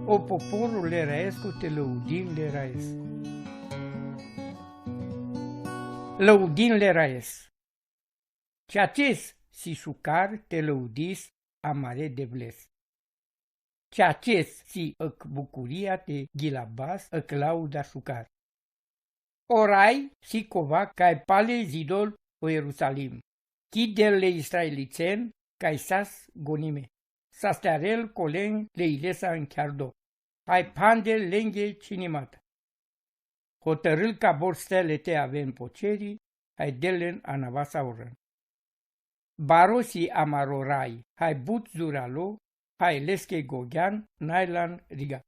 O poporul le raesc, o te lăudin le raesc. Lăudin le raesc. Ce acest si șucar te lăudis amare de bles. Ce acest si îc bucuria te ghilabas îc lauda șucar. Orai si cova cai pale zidol o Ierusalim. Chidel le israelicen cai sas gonime. Sastearel colen le ilesa în chiardo. Hai pandel lenghe cinimata. Hotărâl ca borstele te aven poceri, hai delen anavasa orăn. Barosi amarorai, hai but zuralo, hai lesche gogean, nailan riga.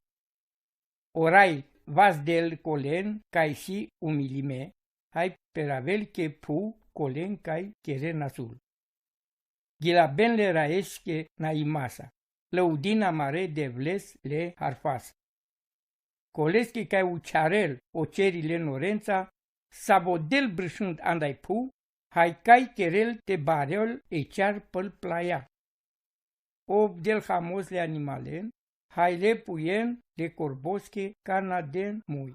Orai vas del colen, cai si umilime, hai peravel che pu colen cai cheren azul. Gilaben le raesche na imasa, lăudina mare de vles le harfas. Coleschi cai uciarel ocerile norența, sabodel brâșând andai pu, hai cai cherel te barel e cear păl playa. Ob del hamos le animalen, hai le puien le corbosche canaden mui.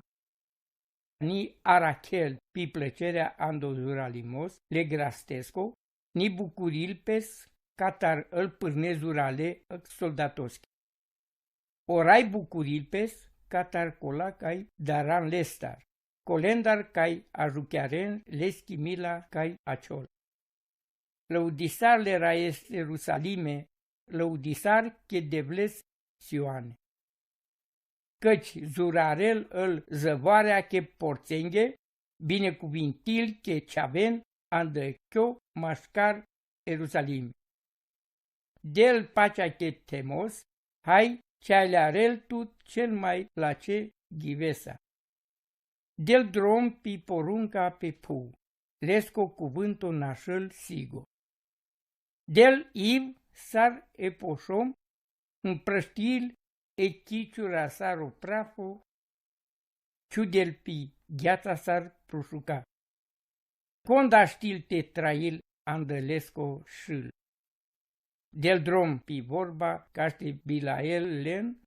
Ni arachel pi plăcerea andozuralimos le grastesco, ni bucurilpes catar îl pârnezurale soldatoschi. Orai bucurilpes catar cola cai daran lestar, colendar cai ajuchiaren leschi mila cai aciol. Lăudisar le raes Ierusalime, lăudisar che devles Sioane. Căci zurarel îl zăvoarea che porțenghe, binecuvintil che ceaven andăchio mașcar Ierusalim. Del pacea che temos, hai cealearel tu cel mai la ce ghivesa. Del drom pi porunca pe pu, lesco cuvântul nașăl sigo. Del iv sar epoșom, împrăștil e chiciura saro prafo, ciudel pi gheața sar prușuca. Conda știl te trail andălesco șâl. Del drom pi vorba caște bilael len,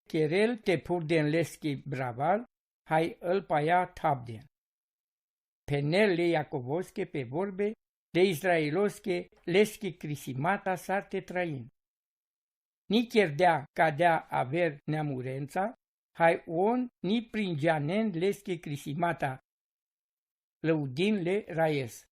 cherel te purden leschi braval, hai îl paia tabden. Penel le iacovosche pe vorbe, le israelosche leschi crisimata sarte train. Ni chierdea cadea aver neamurența, hai on ni pringeanen leschi crisimata, lăudin le raies.